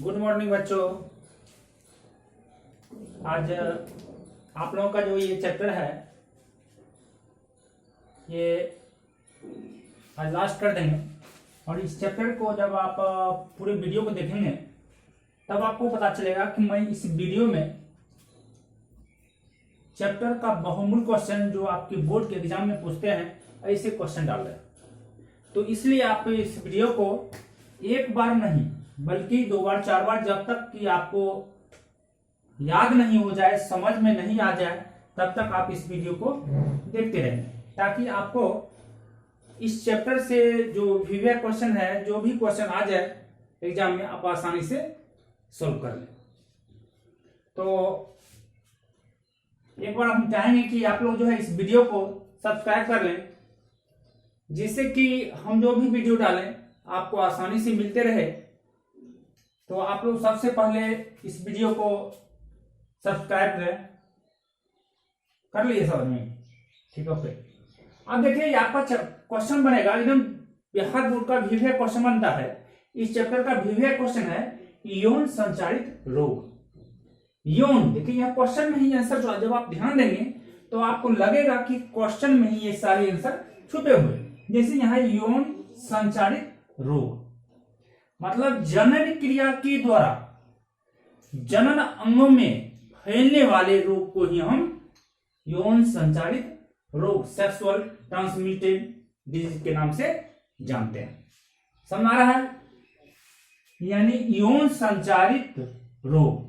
Good morning बच्चों। आज आप लोगों का जो ये चैप्टर है ये आज लास्ट कर देंगे और इस चैप्टर को जब आप पूरे वीडियो को देखेंगे तब आपको पता चलेगा कि मैं इस वीडियो में चैप्टर का बहुमूल्य क्वेश्चन जो आपके बोर्ड के एग्जाम में पूछते हैं ऐसे क्वेश्चन डाल रहे हैं। तो इसलिए आप इस वीडियो को एक बार नहीं बल्कि 2 बार 4 बार जब तक कि आपको याद नहीं हो जाए, समझ में नहीं आ जाए, तब तक आप इस वीडियो को देखते रहें ताकि आपको इस चैप्टर से जो विविध क्वेश्चन है, जो भी क्वेश्चन आ जाए एग्जाम में, आप आसानी से सॉल्व कर लें। तो एक बार हम चाहेंगे कि आप लोग जो है इस वीडियो को सब्सक्राइब कर लें जिससे कि हम जो भी वीडियो डालें आपको आसानी से मिलते रहे। तो आप लोग सबसे पहले इस वीडियो को सब्सक्राइब करें। कर लिए समझ में? ठीक है, ओके। अब देखिए आपका क्वेश्चन बनेगा एकदम बिहार बोर्ड का विविध क्वेश्चन बनता है। इस चैप्टर का विविध क्वेश्चन है यौन संचारित रोग। यौन, देखिए यहाँ क्वेश्चन में ही आंसर जो, जब आप ध्यान देंगे तो आपको लगेगा कि क्वेश्चन में ही ये सारे आंसर छुपे हुए। जैसे यहाँ यौन संचारित रोग मतलब जनन क्रिया के द्वारा जनन अंगों में फैलने वाले रोग को ही हम यौन संचारित रोग, सेक्सुअल ट्रांसमिटेड डिजीज के नाम से जानते हैं। समझ आ रहा है? यानी यौन संचारित रोग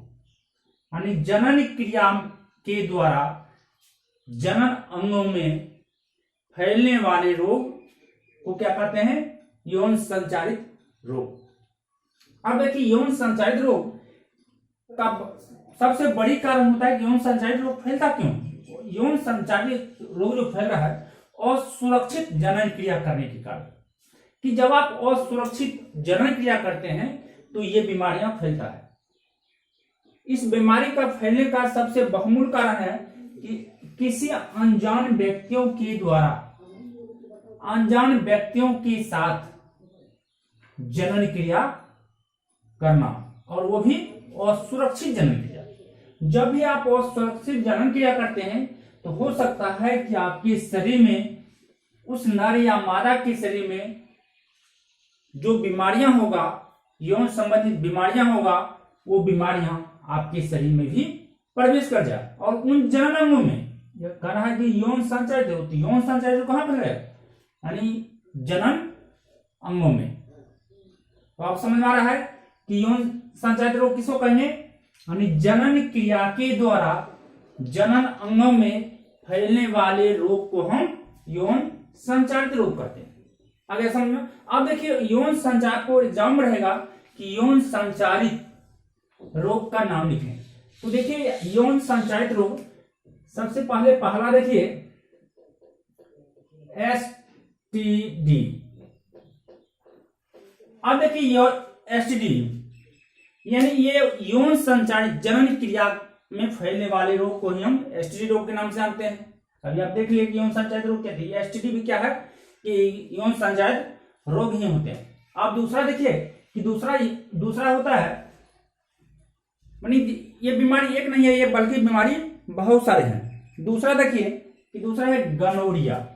यानी जनन क्रिया के द्वारा जनन अंगों में फैलने वाले रोग को क्या कहते हैं? यौन संचारित रोग। अब देखिए यौन संचारित रोग का सबसे बड़ी कारण होता है कि यौन संचारित रोग फैलता क्यों? यौन संचारित रोग जो फैल रहा है असुरक्षित जनन क्रिया करने के कारण, कि जब आप असुरक्षित जनन क्रिया करते हैं तो ये बीमारियां फैलता है। इस बीमारी का फैलने का सबसे बहुमूल्य कारण है कि किसी अनजान व्यक्तियों के द्वारा अनजान व्यक्तियों के साथ जनन क्रिया करना, और वो भी असुरक्षित जनन क्रिया। जब भी आप असुरक्षित जनन क्रिया करते हैं तो हो सकता है कि आपके शरीर में, उस नर या मादा के शरीर में जो बीमारियां होगा, यौन संबंधित बीमारियां होगा, वो बीमारियां आपके शरीर में भी प्रवेश कर जाए और उन जनन अंगों में, यह कह रहा है कि यौन संचारित होती, यौन संचारित कहां पर है? यानी जनन अंगों में। तो आप समझ में आ रहा है कि यौन संचारित रोग किसको कहेंगे? यानी जनन क्रिया के द्वारा जनन अंगों में फैलने वाले रोग को हम यौन संचारित रोग कहते हैं। आगे समझ में? अब देखिए यौन संचार को एग्जाम में रहेगा कि यौन संचारित रोग का नाम लिखें। तो देखिए यौन संचारित रोग, सबसे पहले पहला देखिए एसटीडी। अब देखिए एसटीडी यानी ये यौन संचारित जनन क्रिया में फैलने वाले रोग को ही हम एसटीडी रोग के नाम से जानते हैं। अभी आप देख लिए कि यौन संचारित रोग क्या थी। एसटीडी भी क्या है कि यौन संचारित रोग ही होते हैं। अब दूसरा देखिए कि दूसरा होता है, यानी ये बीमारी एक नहीं है, ये बल्कि बीमारी बहुत सारे हैं। दूसरा देखिए कि दूसरा है गनोरिया।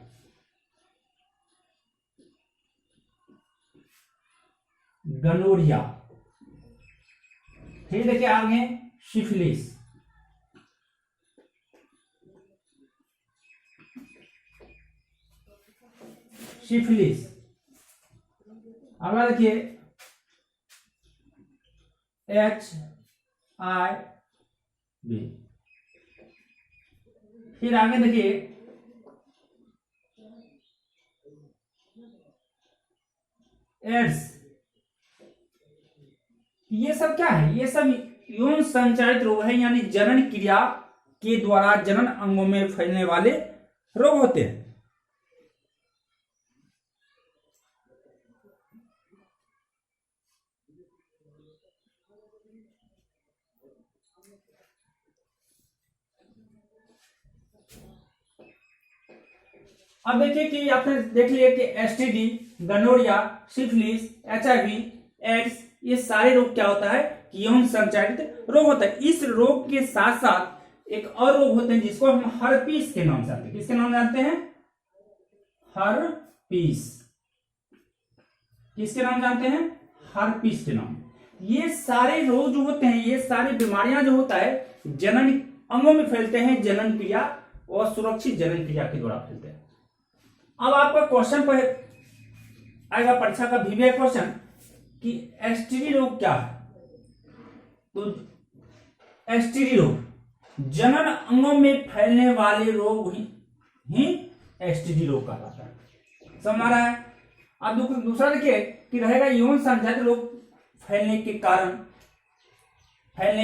गनोरिया। फिर देखिए आगे सिफिलिस। सिफिलिस। अगला देखिए HIV। फिर आगे देखिए एड्स। ये सब क्या है? ये सब यौन संचारित रोग है, यानी जनन क्रिया के द्वारा जनन अंगों में फैलने वाले रोग होते हैं। अब देखिए कि आपने देख लिया कि STD, gonorrhoea, syphilis, HIV, AIDS, ये सारे रोग क्या होता है यौन संचालित रोग होता है। इस रोग के साथ साथ एक और रोग होते हैं जिसको हम हर्पीस के नाम जानते हैं। किसके नाम जानते हैं? हर्पीस। किसके नाम जानते हैं? हर्पीस के नाम। ये सारे रोग जो होते हैं, ये सारी बीमारियां जो होता है जनन अंगों में फैलते हैं, जनन क्रिया और सुरक्षित जनन क्रिया के द्वारा फैलते हैं। अब आपका क्वेश्चन पर आएगा परीक्षा का भी क्वेश्चन कि एसटीडी रोग क्या है। तो एसटीडी रोग जनन अंगों में फैलने वाले रोग ही एसटीडी रोग कहलाता है। समझ आ रहा है? अब दूसरा देखिए कि रहेगा यौन संचालित रोग फैलने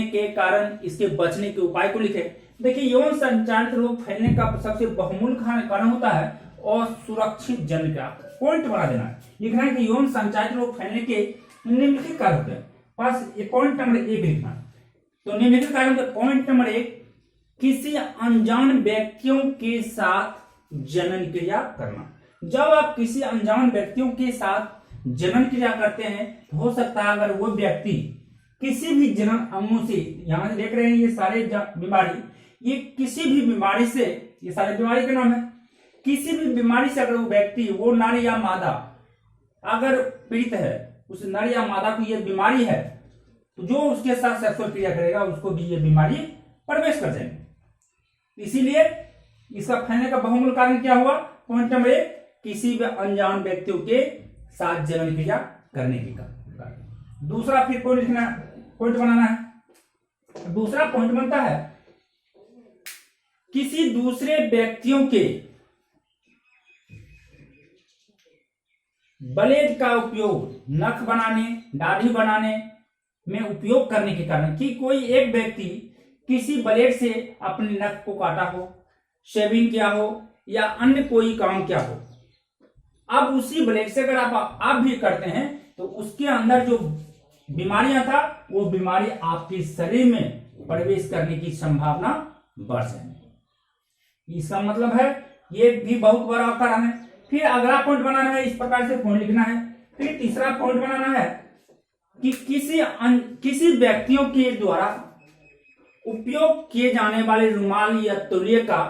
के कारण इसके बचने के उपाय को लिखे। देखिए यौन संचालित रोग फैलने का सबसे बहुमूल्य कारण होता है असुरक्षित जनन क्रिया। पॉइंट बना देना है, लिखना है कि यौन संचालित रोग फैलने के निम्नलिखित कारण होते हैं। बस ये पॉइंट नंबर 1 लिखना है। तो निम्नलिखित कारण पॉइंट नंबर 1, किसी अनजान व्यक्तियों के साथ जनन क्रिया करना। जब आप किसी अनजान व्यक्तियों के साथ जनन क्रिया करते हैं तो हो सकता है अगर वो व्यक्ति किसी भी जनन अंगों से, यहां देख रहे हैं ये सारे बीमारी, ये किसी भी बीमारी से, ये सारे बीमारी के नाम है, किसी भी बीमारी से अगर वो व्यक्ति, वो नर या मादा अगर पीड़ित है, उस नर या मादा को ये बीमारी है, तो जो उसके साथ सेक्सुअल क्रिया करेगा उसको भी ये बीमारी प्रवेश कर जाएगी। इसीलिए इसका फैलने का बहुमूल्य कारण क्या हुआ? पॉइंट नंबर 1, किसी भी अनजान व्यक्तियों के साथ जनन क्रिया करने के कारण। दूसरा फिर पॉइंट बनाना है। दूसरा पॉइंट बनता है किसी दूसरे व्यक्तियों के ब्लेड का उपयोग नख बनाने, दाढ़ी बनाने में उपयोग करने के कारण, कि कोई एक व्यक्ति किसी ब्लेड से अपने नख को काटा हो, शेविंग किया हो या अन्य कोई काम किया हो, अब उसी ब्लेड से अगर आप भी करते हैं तो उसके अंदर जो बीमारियां था वो बीमारी आपके शरीर में प्रवेश करने की संभावना बढ़ जाएगी। इसका मतलब है ये भी बहुत बड़ा कारण है। फिर अगला पॉइंट बनाना है, इस प्रकार से पॉइंट लिखना है। फिर तीसरा पॉइंट बनाना है कि किसी व्यक्तियों के द्वारा उपयोग किए जाने वाले रुमाल या तौलिए का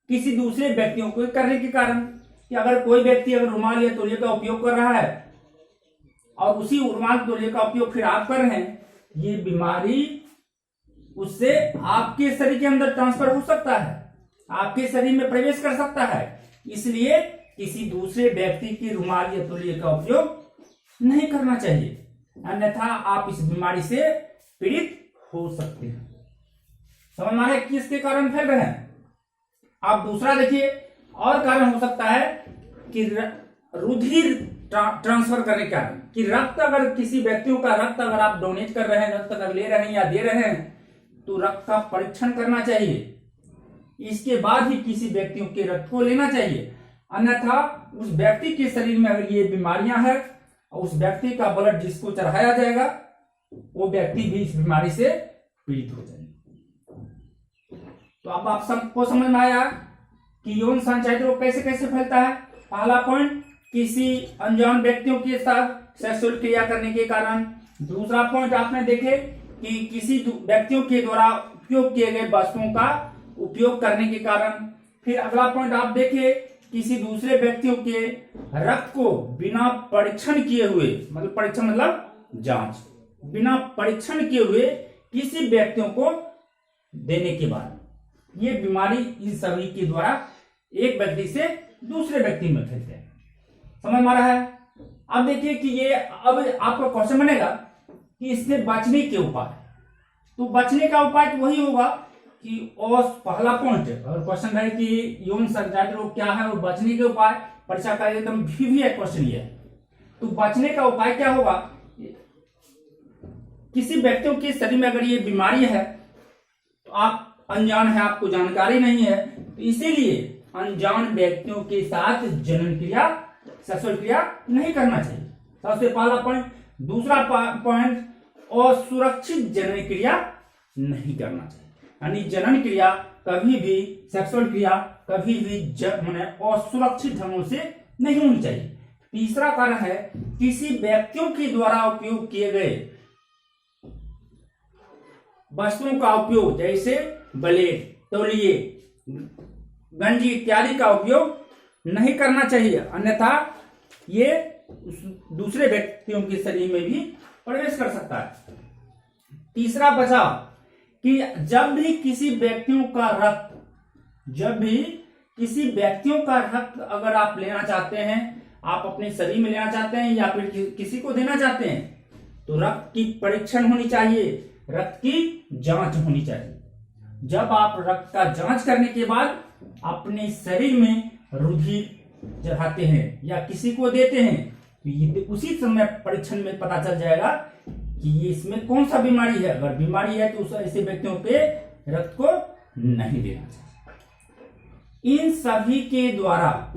किसी दूसरे व्यक्तियों को करने के कारण, कि अगर कोई व्यक्ति अगर रुमाल या तौलिए का उपयोग कर रहा है और उसी रुमाल तौलिए का उपयोग फिर आप कर रहे हैं, ये बीमारी उससे आपके शरीर के अंदर ट्रांसफर हो सकता है, आपके शरीर में प्रवेश कर सकता है। इसलिए किसी दूसरे व्यक्ति की रुमाल या तौलिए का उपयोग नहीं करना चाहिए, अन्यथा आप इस बीमारी से पीड़ित हो सकते हैं। समझ में है किसके कारण फैल रहे हैं? आप दूसरा देखिए, और कारण हो सकता है कि रुधिर ट्रांसफर करने के कारण, कि रक्त अगर किसी व्यक्तियों का रक्त अगर आप डोनेट कर रहे हैं, रक्त अगर ले रहे हैं या दे रहे हैं, तो रक्त का परीक्षण करना चाहिए। इसके बाद ही किसी व्यक्तियों के रक्त को लेना चाहिए, अन्यथा उस व्यक्ति के शरीर में अगर ये बीमारियां हैं और उस व्यक्ति का ब्लड जिसको चढ़ाया जाएगा वो व्यक्ति भी इस बीमारी से पीड़ित हो जाएंगे। तो अब आप सबको समझ में आया कि यौन संचालित रोग कैसे कैसे फैलता है। पहला पॉइंट, किसी अनजान व्यक्तियों के साथ सेक्सुअल क्रिया करने के कारण। दूसरा पॉइंट आपने देखे कि किसी व्यक्तियों के द्वारा उपयोग किए गए वस्तुओं का उपयोग करने के कारण। फिर अगला पॉइंट आप देखे, किसी दूसरे व्यक्तियों के रक्त को बिना परीक्षण किए हुए, मतलब परीक्षण मतलब जांच, बिना परीक्षण किए हुए किसी व्यक्तियों को देने के बाद ये बीमारी इन सभी के द्वारा एक व्यक्ति से दूसरे व्यक्ति में फैलते हैं। समझ में आ रहा है? अब देखिए कि ये अब आपका क्वेश्चन बनेगा कि इससे बचने के उपाय। तो बचने का उपाय तो वही होगा कि, और पहला पॉइंट अगर क्वेश्चन रहे कि यौन संचालित रोग क्या है और बचने के उपाय, परीक्षा का एकदम भी एक क्वेश्चन ये है। तो बचने का उपाय क्या होगा? किसी व्यक्तियों के शरीर में अगर ये बीमारी है तो आप अनजान है, आपको जानकारी नहीं है, तो इसीलिए अनजान व्यक्तियों के साथ जनन क्रिया, सेक्सुअल क्रिया नहीं करना चाहिए, सबसे पहला पॉइंट। दूसरा पॉइंट, असुरक्षित जनन क्रिया नहीं करना चाहिए, यानी जनन क्रिया कभी भी, सेक्सुअल क्रिया कभी भी माने असुरक्षित ढंगों से नहीं होनी चाहिए। तीसरा कारण है, किसी व्यक्तियों के द्वारा उपयोग किए गए वस्तुओं का उपयोग जैसे ब्लेड, तौलिए, गंजी इत्यादि का उपयोग नहीं करना चाहिए, अन्यथा ये दूसरे व्यक्तियों के शरीर में भी प्रवेश कर सकता है। तीसरा बचाव कि जब भी किसी व्यक्तियों का रक्त अगर आप लेना चाहते हैं, आप अपने शरीर में लेना चाहते हैं या फिर किसी को देना चाहते हैं, तो रक्त की परीक्षण होनी चाहिए, रक्त की जांच होनी चाहिए। जब आप रक्त का जांच करने के बाद अपने शरीर में रुधिर चढ़ाते हैं या किसी को देते हैं, तो ये उसी समय परीक्षण में पता चल जाएगा कि ये इसमें कौन सा बीमारी है। अगर बीमारी है तो ऐसे व्यक्तियों पे रक्त को नहीं देना चाहिए। इन सभी के द्वारा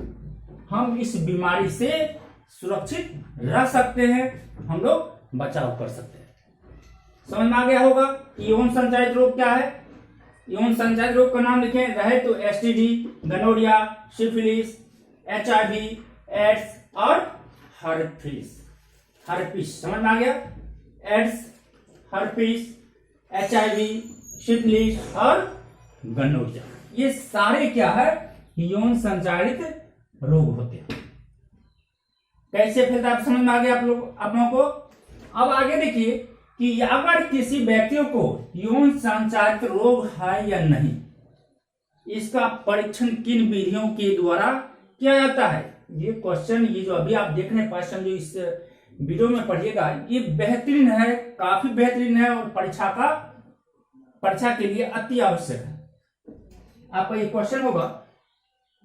हम इस बीमारी से सुरक्षित रह सकते हैं, हम लोग बचाव कर सकते हैं। समझ में आ गया होगा कि यौन संचारित रोग क्या है। यौन संचारित रोग का नाम लिखें रहे तो STD, gonorrhoea, syphilis, HIV, AIDS और हर्पिस। समझ में आ गया। एड्स, हर्पिस, एचआईवी, सिफिलिस और गनोरिया, ये सारे क्या है, यौन संचारित रोग होते हैं। कैसे फैलता है समझ में आ गया आप लोगों को। अब आगे देखिए कि अगर किसी व्यक्तियों को यौन संचारित रोग है या नहीं, इसका परीक्षण किन विधियों के द्वारा किया जाता है। ये क्वेश्चन, ये जो अभी आप देख रहे हैं क्वेश्चन, जो इस वीडियो में पढ़िएगा, ये बेहतरीन है, काफी बेहतरीन है और परीक्षा के लिए अति आवश्यक है। आपका ये क्वेश्चन होगा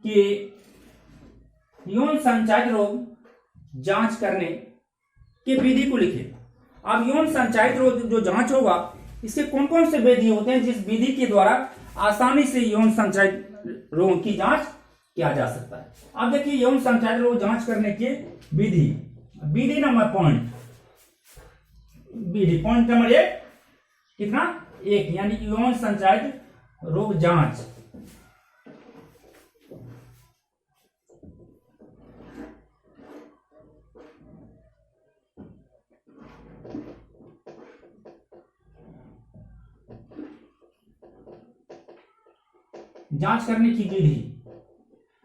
कि यौन संचारित रोग जांच करने की विधि को लिखें। अब यौन संचारित रोग जो जांच होगा, इसके कौन कौन से विधि होते हैं जिस विधि के द्वारा आसानी से यौन संचारित रोगों की जांच किया जा सकता है। अब देखिए यौन संचारित रोग जांच करने की विधि नंबर पॉइंट नंबर 1 कितना 1, यानी यौन संचारित रोग जांच। जांच करने की विधि।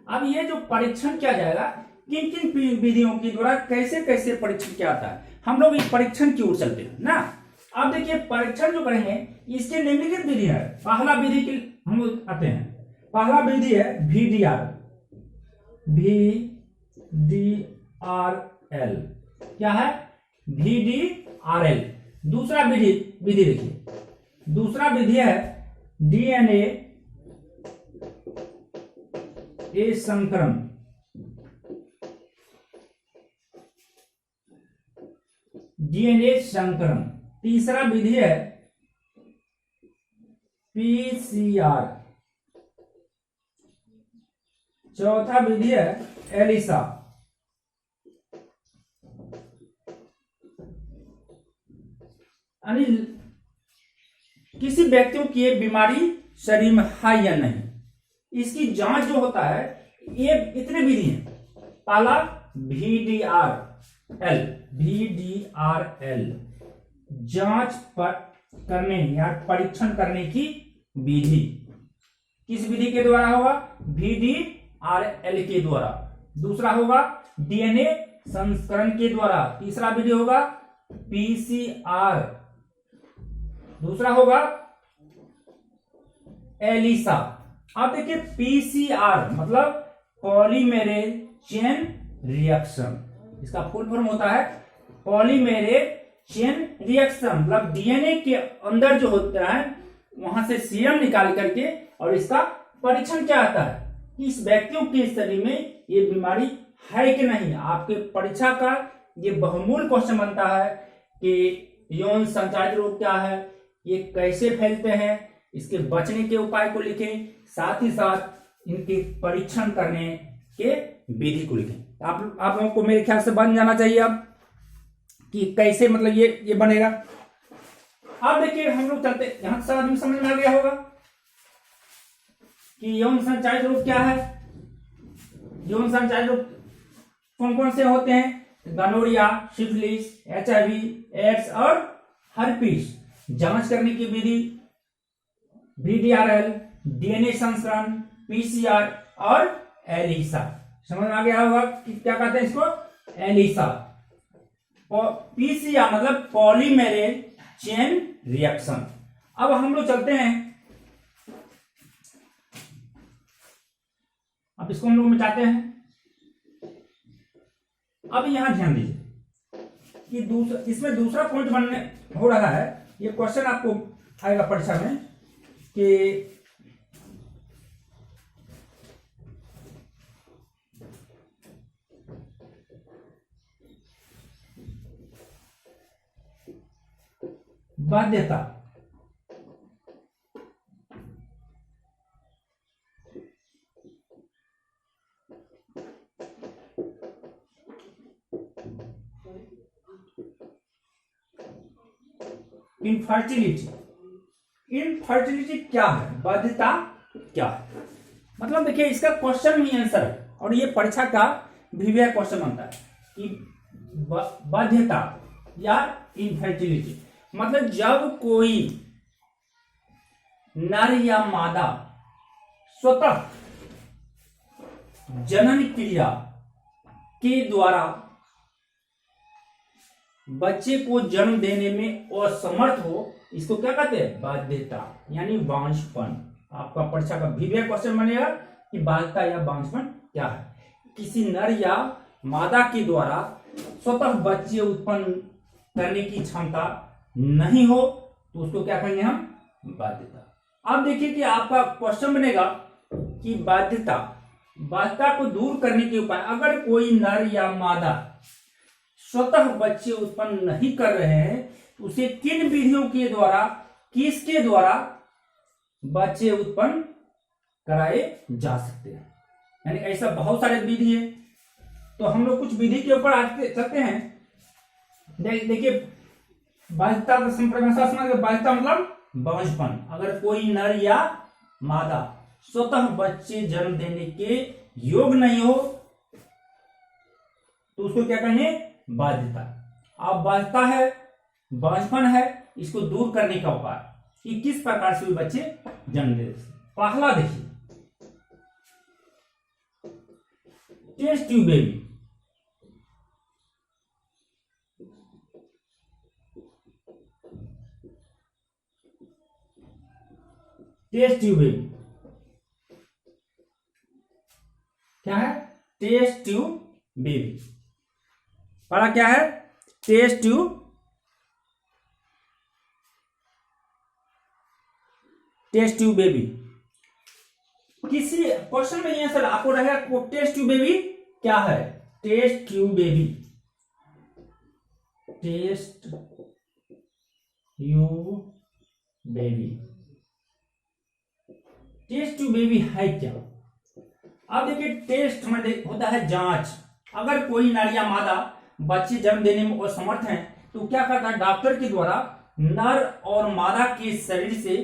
अब ये जो परीक्षण किया जाएगा, किन किन विधियों के द्वारा कैसे कैसे परीक्षण किया जाता है, हम लोग इस परीक्षण की ओर चलते हैं ना। अब देखिए परीक्षण जो करेंगे, इसके निम्नलिखित विधि है। पहला विधि की हम लोग आते हैं। पहला विधि है VDRL। क्या है? VDRL। दूसरा विधि देखिए, दूसरा विधि है DNA संकरण। DNA संकरण। तीसरा विधि है PCR। चौथा विधि है एलिसा। यानी किसी व्यक्तियों की ये बीमारी शरीर में है या नहीं, इसकी जांच जो होता है, ये इतने विधि हैं। पहला VDRL जांच करने या परीक्षण करने की विधि। किस विधि के द्वारा होगा? VDRL के द्वारा। दूसरा होगा DNA संस्करण के द्वारा। तीसरा विधि होगा PCR। दूसरा होगा एलिसा। अब देखिए PCR मतलब पॉलीमेरेज चेन रिएक्शन, इसका फुल फॉर्म होता है पॉलीमेरेज चेन रिएक्शन। मतलब DNA के अंदर जो होता है वहां से सीरम निकाल करके और इसका परीक्षण क्या आता है कि इस व्यक्तियों के शरीर में ये बीमारी है कि नहीं। आपके परीक्षा का ये बहुमूल्य क्वेश्चन बनता है कि यौन संचारित रोग क्या है, ये कैसे फैलते हैं, इसके बचने के उपाय को लिखें, साथ ही साथ इनके परीक्षण करने के विधि को लिखें। आप लोगों को मेरे ख्याल से बन जाना चाहिए अब कि कैसे, मतलब ये बनेगा। अब देखिए हम लोग चलते, यहां से आदमी समझ में आ गया होगा कि यौन संचारित रोग क्या है। यौन संचारित रोग कौन कौन से होते हैं? गनोरिया, सिफिलिस, HIV, एड्स और हर्पिस। जांच करने की विधि VDRL, DNA संस्करण, PCR और एलिसा। समझ में आ गया होगा कि क्या कहते हैं इसको, एलिसा। और PCR मतलब पॉलीमेरेज चेन रिएक्शन। अब हम लोग चलते हैं, अब इसको हम लोग मिटाते हैं। अब यहां ध्यान दीजिए कि इसमें दूसरा पॉइंट बनने हो रहा है। ये क्वेश्चन आपको आएगा परीक्षा में कि बाध्यता, इनफर्टिलिटी, इनफर्टिलिटी क्या है, बाध्यता क्या है। मतलब देखिए इसका क्वेश्चन ही आंसर है और ये परीक्षा का VVI क्वेश्चन बनता है कि बाध्यता या इनफर्टिलिटी मतलब जब कोई नर या मादा स्वतः जनन क्रिया के द्वारा बच्चे को जन्म देने में असमर्थ हो, इसको क्या कहते हैं, बाध्यता यानी बांझपन। आपका परीक्षा का VVI क्वेश्चन बनेगा कि बाध्यता या बांझपन क्या है। किसी नर या मादा के द्वारा स्वतः बच्चे उत्पन्न करने की क्षमता नहीं हो तो उसको क्या कहेंगे हम, बाध्यता। अब देखिए कि आपका क्वेश्चन बनेगा कि बाध्यता को दूर करने के उपाय। अगर कोई नर या मादा स्वतः बच्चे उत्पन्न नहीं कर रहे हैं तो उसे किन विधियों के द्वारा, किसके द्वारा बच्चे उत्पन्न कराए जा सकते हैं। यानी ऐसा बहुत सारे विधि है, तो हम लोग कुछ विधि के ऊपर आगे चलते हैं। देखिए बाध्यता का संप्रवेशा समझ गए, बाध्यता मतलब बांझपन। अगर कोई नर या मादा स्वतः बच्चे जन्म देने के योग नहीं हो तो उसको क्या कहेंगे, बाध्यता। अब बाध्यता है, बांझपन है, इसको दूर करने का उपाय कि किस प्रकार से बच्चे जन्म दे। पहला देखिए test tube baby. Test tube baby क्या है, टेस्ट ट्यूब बेबी। पढ़ा क्या है, test tube, test tube baby. किसी क्वेश्चन में ये सर आपको रहेगा टेस्ट ट्यूब बेबी क्या है, test tube baby, test tube baby, test tube baby है क्या। अब देखिए टेस्ट में होता है जांच। अगर कोई नर या मादा बच्चे जन्म देने में असमर्थ हैं तो क्या करता है, डॉक्टर के द्वारा नर और मादा के शरीर से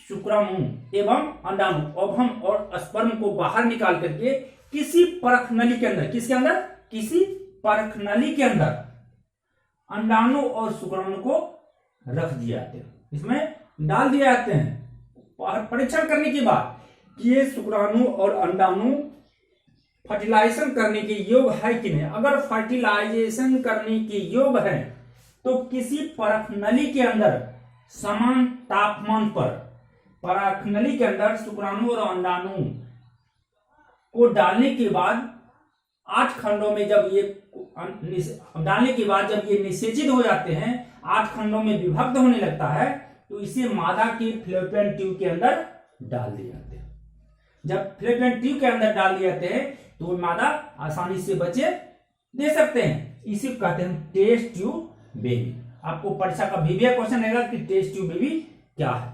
शुक्राणु एवं अंडाणु, ओवम और स्पर्म को बाहर निकाल करके किसी परख नली के अंदर, किसके अंदर, किसी परख नली के अंदर अंडाणु और शुक्राणु को रख दिए जाते हैं, इसमें डाल दिए जाते हैं। परीक्षण करने के बाद कि ये शुक्राणु और अंडाणु फर्टिलाइजेशन करने के योग है कि नहीं। अगर फर्टिलाइजेशन करने के योग है तो किसी परख नली के अंदर समान तापमान पर परख नली के अंदर शुक्राणु और अंडाणु को डालने के बाद 8 खंडों में जब ये डालने के बाद जब ये निषेचित हो जाते हैं, 8 खंडों में विभक्त होने लगता है, तो इसे मादा के फ्लोपियन ट्यूब के अंदर डाल दिए जाते हैं। जब फ्लोपियन ट्यूब के अंदर डाल दिए जाते हैं तो मादा आसानी से बच्चे दे सकते हैं। इसी को कहते हैं टेस्ट ट्यूब बेबी। आपको परीक्षा का VVI क्वेश्चन रहेगा कि टेस्ट ट्यूब बेबी क्या है,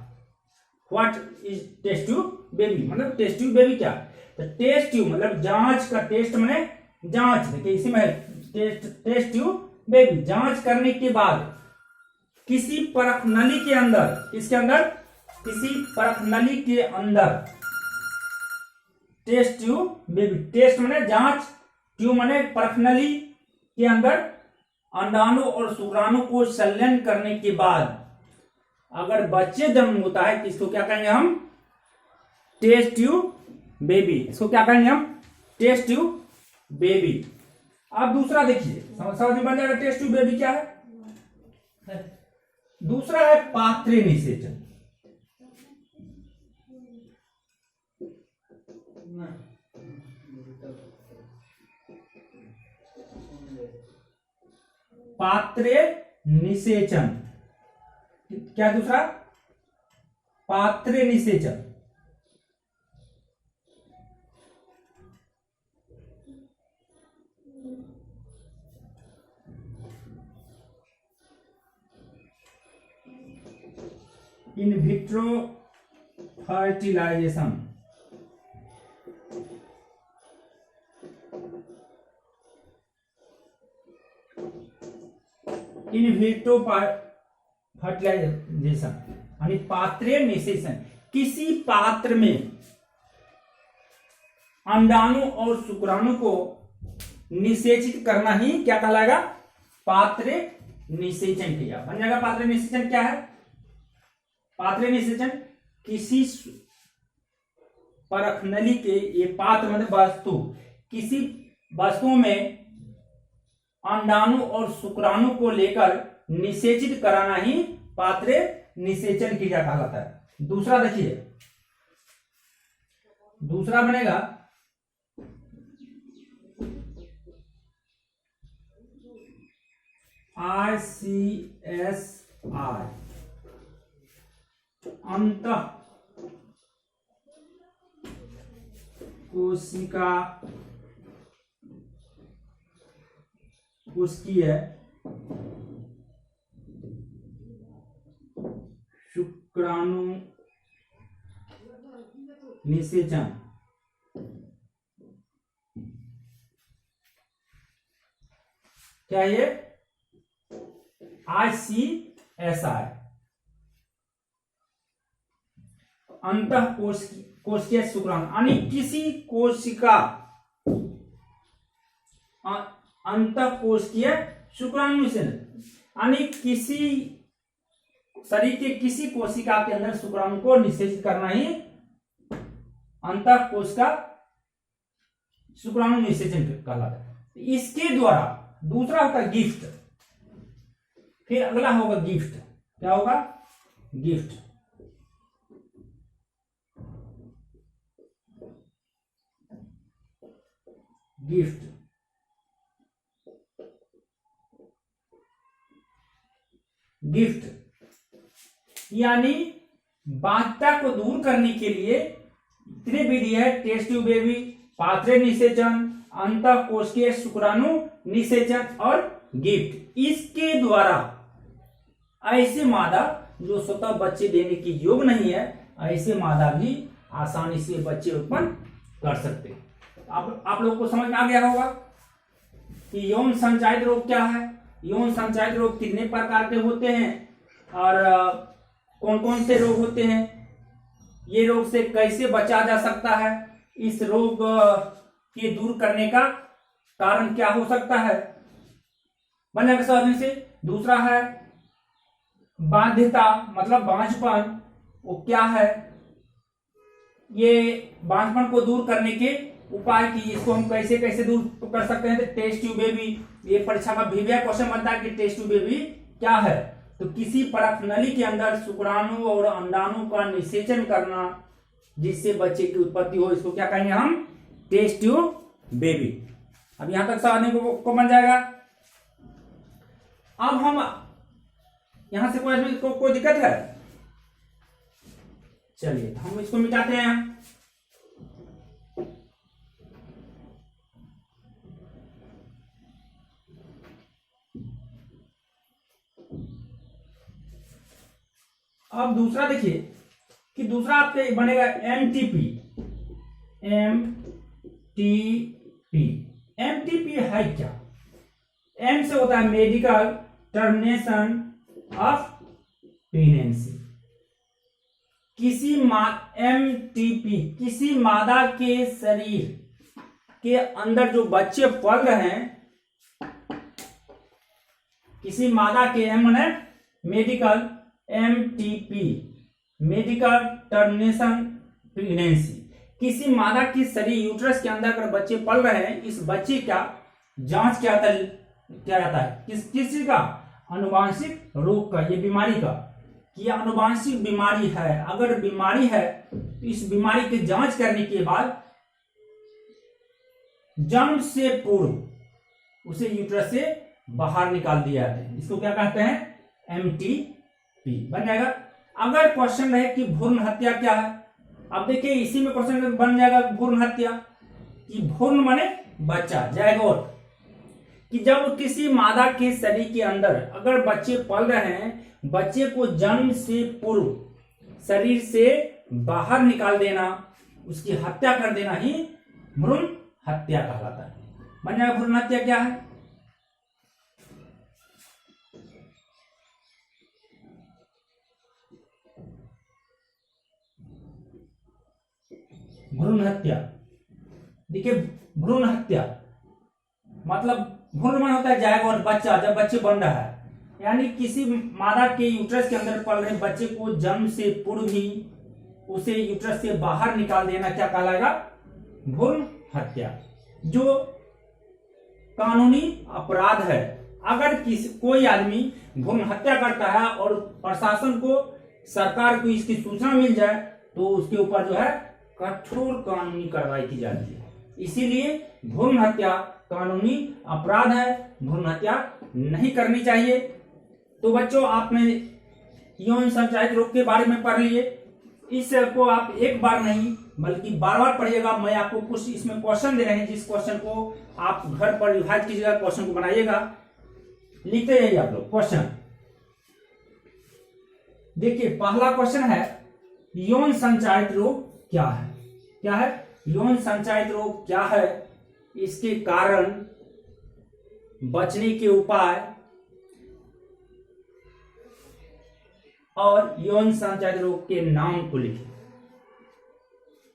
what is test tube baby, मतलब टेस्ट ट्यूब बेबी क्या है। तो टेस्ट ट्यूब मतलब जांच का, टेस्ट माने जांच, देखिए इसी में टेस्ट ट्यूब बेबी। जांच करने के बाद किसी परख नली के अंदर, किसके अंदर, किसी परख नली के अंदर टेस्ट ट्यूब बेबी, टेस्ट माने जांच, ट्यूब माने परख नली के अंदर अंडाणु और शुक्राणु को संलयन करने के बाद अगर बच्चे जन्म होता है तो इसको क्या कहेंगे हम, टेस्ट ट्यूब बेबी, इसको क्या कहेंगे हम? Test tube baby. अब दूसरा देखिए, समझ में बन जाएगा टेस्ट ट्यूब बेबी क्या है। दूसरा है पात्रे निषेचन। पात्रे निषेचन क्या? दूसरा पात्रे निषेचन। In vitro fertilisation, in vitro fertilisation यानी पात्रे निषेचन। किसी पात्र में अंडाणु और शुक्राणु को निषेचित करना ही क्या कहलाएगा? पात्रे निषेचन क्रिया बन जाएगा। पात्रे निषेचन क्या है? पात्रे निषेचन किसी परखनली के, ये पात्र मतलब वस्तु, किसी वस्तु में अंडाणु और शुक्राणु को लेकर निषेचित कराना ही पात्रे निषेचन क्रिया कहलाता है। दूसरा देखिए, दूसरा बनेगा ICSI, अंतः कोशिका कोशिकीय शुक्राणु निषेचन। क्या ये? ICSI, अंतः कोशिकीय शुक्राणु यानी किसी कोशिका, अंतः कोशिकीय शुक्राणु निषेचन यानी किसी शरीर के किसी कोशिका के अंदर शुक्राणु को निषेचित करना ही अंतः कोशिका शुक्राणु निषेचन कहलाता है। इसके द्वारा दूसरा होता है गिफ्ट, फिर अगला होगा गिफ्ट। क्या होगा? गिफ्ट। गिफ्ट गिफ्ट यानी बाध्यता को दूर करने के लिए इतने विधि है: टेस्ट ट्यूब बेबी, पात्रे निषेचन, अंतः कोशिकीय शुक्राणु निषेचन और गिफ्ट। इसके द्वारा ऐसे मादा जो स्वतः बच्चे देने की योग्य नहीं है, ऐसे मादा भी आसानी से बच्चे उत्पन्न कर सकते हैं। आप लोगों को समझ में आ गया होगा कि यौन संचारित रोग क्या है, यौन संचारित रोग कितने प्रकार के होते हैं और कौन कौन से रोग होते हैं, ये रोग से कैसे बचा जा सकता है, इस रोग के दूर करने का कारण क्या हो सकता है, बन जाएगा समझने से। दूसरा है बाध्यता मतलब बांझपन, वो क्या है, ये बांझपन को दूर करने के उपाय की इसको हम कैसे कैसे दूर कर सकते हैं। तो टेस्ट ट्यूब बेबी, ये परीक्षा का भी क्वेश्चन बनता है कि टेस्ट ट्यूब बेबी क्या है। तो किसी परख नली के अंदर शुक्राणु और अंडाणु का निषेचन करना जिससे बच्चे की उत्पत्ति हो, इसको क्या कहेंगे हम? Test tube baby. अब यहां तक समझने को बन जाएगा। अब हम यहां से कोई दिक्कत है? चलिए हम इसको मिटाते हैं। अब दूसरा देखिए कि दूसरा आपके बनेगा एमटीपी। एमटीपी है क्या? एम से होता है medical termination of pregnancy. MTP किसी मादा के शरीर के अंदर जो बच्चे पल रहे हैं, किसी मादा के एम है medical, MTP medical termination pregnancy, किसी मादा की शरीर यूट्रस के अंदर अगर बच्चे पल रहे हैं, इस बच्चे का जांच क्या जाता है, किसी का आनुवांशिक रोग का, ये बीमारी का, कि यह आनुवांशिक बीमारी है। अगर बीमारी है तो इस बीमारी की जांच करने के बाद जन्म से पूर्व उसे यूट्रस से बाहर निकाल दिया जाता है। इसको क्या कहते हैं, MTP बन जाएगा। अगर क्वेश्चन रहे कि भ्रूण हत्या क्या है, अब देखिए इसी में क्वेश्चन बन जाएगा भ्रूण हत्या, कि भ्रूण माने बच्चा, जायगोट, कि जब किसी मादा के शरीर के अंदर अगर बच्चे पल रहे हैं, बच्चे को जन्म से पूर्व शरीर से बाहर निकाल देना, उसकी हत्या कर देना ही भ्रूण हत्या कहलाता है। बन जाएगा भ्रूण हत्या क्या है। भ्रूण हत्या, देखिए भ्रूण हत्या मतलब भ्रूण मन होता है जायगोट, बच्चा, जब बच्चे बन रहा है, यानी किसी मादा के यूट्रस के अंदर पल रहे बच्चे को जन्म से पूर्व ही उसे यूट्रस से बाहर निकाल देना क्या कहलाएगा, भ्रूण हत्या, जो कानूनी अपराध है। अगर कोई आदमी भ्रूण हत्या करता है और प्रशासन को, सरकार को इसकी सूचना मिल जाए तो उसके ऊपर जो है कठोर कानूनी कार्रवाई की जाती है। इसीलिए भ्रूण हत्या कानूनी अपराध है, भ्रूण हत्या नहीं करनी चाहिए। तो बच्चों आपने यौन संचारित रोग के बारे में पढ़ लिए, इसको आप एक बार नहीं बल्कि बार बार पढ़िएगा। मैं आपको कुछ इसमें क्वेश्चन दे रहे हैं, जिस क्वेश्चन को आप घर पर रिवाइज कीजिएगा, क्वेश्चन को बनाइएगा, लिखते जाइए आप लोग क्वेश्चन। देखिए पहला क्वेश्चन है, यौन संचारित रोग क्या है। क्या है, यौन संचारित रोग क्या है, इसके कारण, बचने के उपाय और यौन संचारित रोग के नाम को लिखें।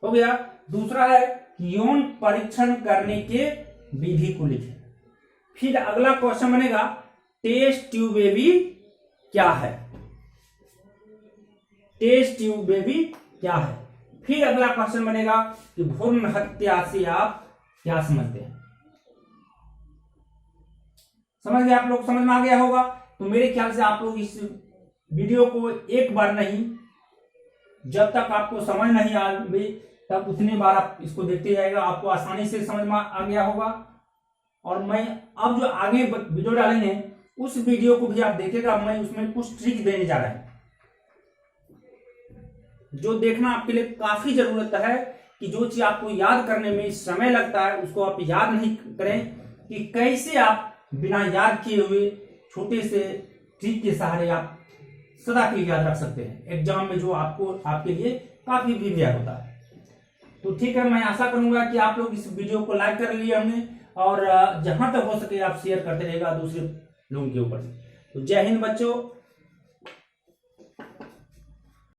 हो गया। दूसरा है यौन परीक्षण करने के विधि को लिखें। फिर अगला क्वेश्चन बनेगा टेस्ट ट्यूब बेबी क्या है। टेस्ट ट्यूब बेबी क्या है। फिर अगला क्वेश्चन बनेगा कि भ्रूण हत्या से आप क्या समझते हैं। समझ गए आप लोग, समझ में आ गया होगा। तो मेरे ख्याल से आप लोग इस वीडियो को एक बार नहीं, जब तक आपको समझ नहीं आ गई तब उतनी बार आप इसको देखते जाएगा, आपको आसानी से समझ में आ गया होगा। और मैं अब जो आगे वीडियो डालेंगे उस वीडियो को भी आप देखेगा, मैं उसमें कुछ ट्रिक देने जा रहा है जो देखना आपके लिए काफी जरूरत है, कि जो चीज आपको याद करने में समय लगता है उसको आप याद नहीं करें, कि कैसे आप बिना याद किए हुए छोटे से ट्रिक के सहारे आप सदा के लिए याद रख सकते हैं एग्जाम में, जो आपको आपके लिए काफी भी होता है। तो ठीक है, मैं आशा करूंगा कि आप लोग इस वीडियो को लाइक कर लिए हमने, और जहां तक हो सके आप शेयर करते रहेगा दूसरे लोगों के ऊपर। तो जय हिंद बच्चों।